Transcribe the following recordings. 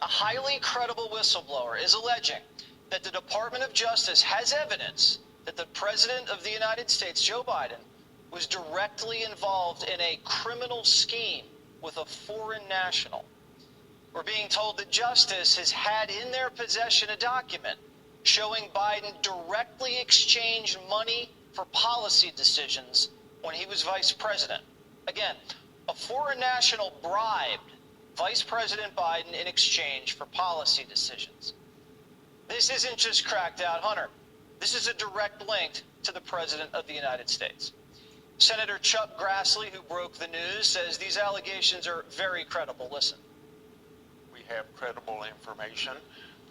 a highly credible whistleblower is alleging that the Department of Justice has evidence that the President of the United States, Joe Biden, was directly involved in a criminal scheme with a foreign national. We're being told that Justice has had in their possession a document showing Biden directly exchanged money for policy decisions when he was vice president. Again, a foreign national bribed Vice President Biden in exchange for policy decisions. This isn't just cracked out, Hunter. This is a direct link to the President of the United States. Senator Chuck Grassley, who broke the news, says these allegations are very credible. Listen. We have credible information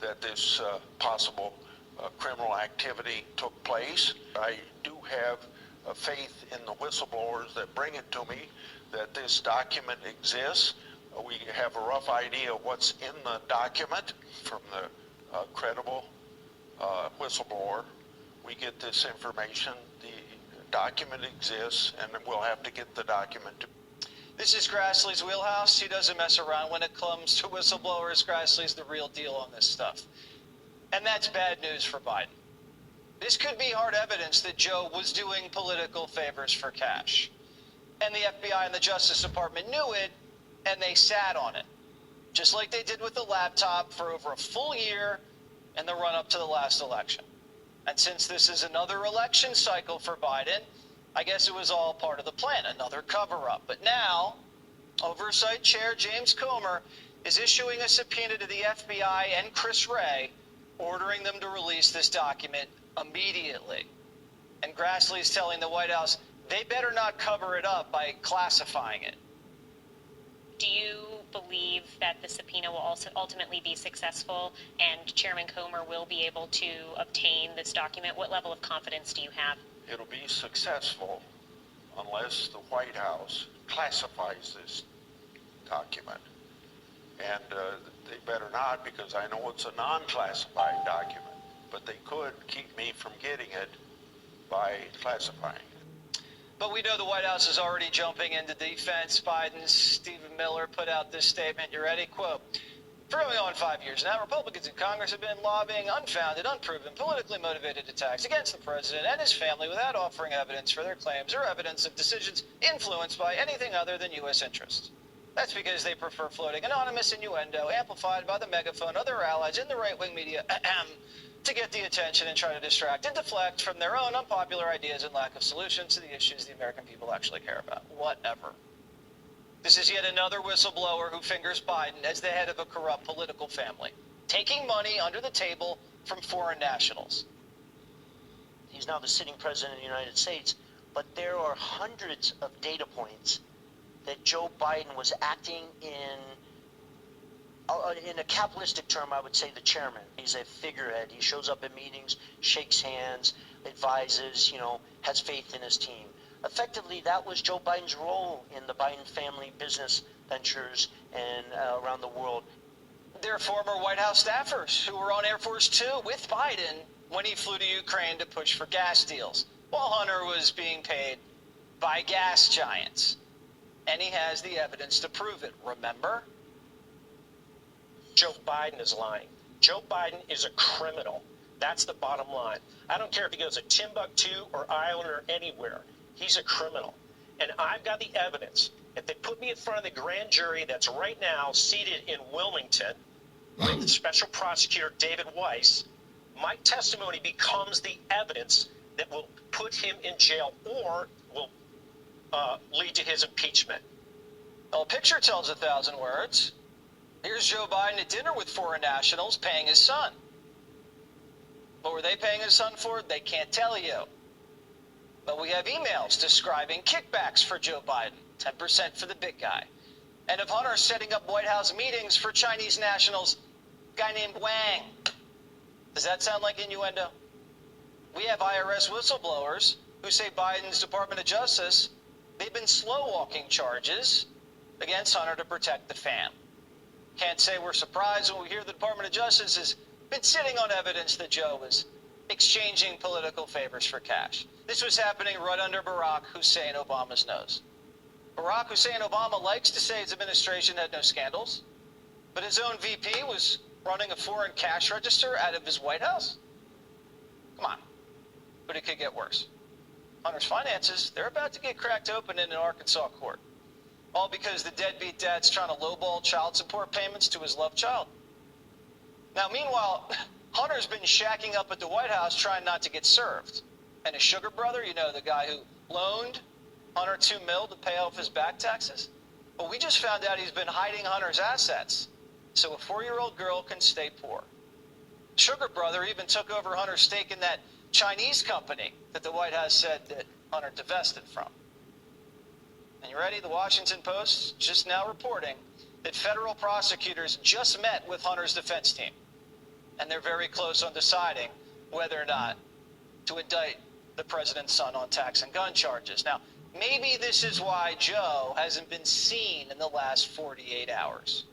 that this possible criminal activity took place. I do have faith in the whistleblowers that bring it to me that this document exists. We have a rough idea of what's in the document from the credible whistleblower. We get this information. The document exists, and we'll have to get the document. This is Grassley's wheelhouse. He doesn't mess around when it comes to whistleblowers. Grassley's the real deal on this stuff. And that's bad news for Biden. This could be hard evidence that Joe was doing political favors for cash. And the FBI and the Justice Department knew it, and they sat on it. Just like they did with the laptop for over a full year in the run-up to the last election. And since this is another election cycle for Biden, I guess it was all part of the plan, another cover-up. But now, Oversight Chair James Comer is issuing a subpoena to the FBI and Chris Wray, ordering them to release this document immediately. And Grassley is telling the White House they better not cover it up by classifying it. Do you believe that the subpoena will also ultimately be successful and Chairman Comer will be able to obtain this document? What level of confidence do you have? It'll be successful unless the White House classifies this document. And they better not, because I know it's a non-classified document, but they could keep me from getting it by classifying it. But we know the White House is already jumping into defense. Biden's Stephen Miller put out this statement. You ready? Quote, "For going on 5 years now, Republicans in Congress have been lobbying unfounded, unproven, politically motivated attacks against the president and his family without offering evidence for their claims or evidence of decisions influenced by anything other than U.S. interests. That's because they prefer floating anonymous innuendo amplified by the megaphone, other allies in the right-wing media, to get the attention and try to distract and deflect from their own unpopular ideas and lack of solutions to the issues the American people actually care about." Whatever. This is yet another whistleblower who fingers Biden as the head of a corrupt political family, taking money under the table from foreign nationals. He's now the sitting president of the United States, but there are hundreds of data points that Joe Biden was acting in a capitalistic term, I would say the chairman. He's a figurehead. He shows up at meetings, shakes hands, advises, has faith in his team. Effectively, that was Joe Biden's role in the Biden family business ventures and around the world. They're former White House staffers who were on Air Force Two with Biden when he flew to Ukraine to push for gas deals, while Hunter was being paid by gas giants. And he has the evidence to prove it, remember? Joe Biden is lying. Joe Biden is a criminal. That's the bottom line. I don't care if he goes to Timbuktu or Ireland or anywhere. He's a criminal. And I've got the evidence. If they put me in front of the grand jury that's right now seated in Wilmington with Special Prosecutor David Weiss, my testimony becomes the evidence that will put him in jail or will lead to his impeachment. Well, a picture tells 1,000 words. Here's Joe Biden at dinner with foreign nationals paying his son. What were they paying his son for? They can't tell you. But we have emails describing kickbacks for Joe Biden, 10% for the big guy. And of Hunter setting up White House meetings for Chinese nationals, a guy named Wang. Does that sound like innuendo? We have IRS whistleblowers who say Biden's Department of Justice, they've been slow-walking charges against Hunter to protect the fam. Can't say we're surprised when we hear the Department of Justice has been sitting on evidence that Joe was exchanging political favors for cash. This was happening right under Barack Hussein Obama's nose. Barack Hussein Obama likes to say his administration had no scandals. But his own VP was running a foreign cash register out of his White House? Come on. But it could get worse. Hunter's finances, they're about to get cracked open in an Arkansas court. All because the deadbeat dad's trying to lowball child support payments to his love child. Now, meanwhile, Hunter's been shacking up at the White House trying not to get served. And his sugar brother, you know, the guy who loaned Hunter $2 million to pay off his back taxes? Well, we just found out he's been hiding Hunter's assets so a 4-year-old girl can stay poor. Sugar brother even took over Hunter's stake in that Chinese company that the White House said that Hunter divested from. And you ready? The Washington Post just now reporting that federal prosecutors just met with Hunter's defense team. And they're very close on deciding whether or not to indict the president's son on tax and gun charges. Now, maybe this is why Joe hasn't been seen in the last 48 hours.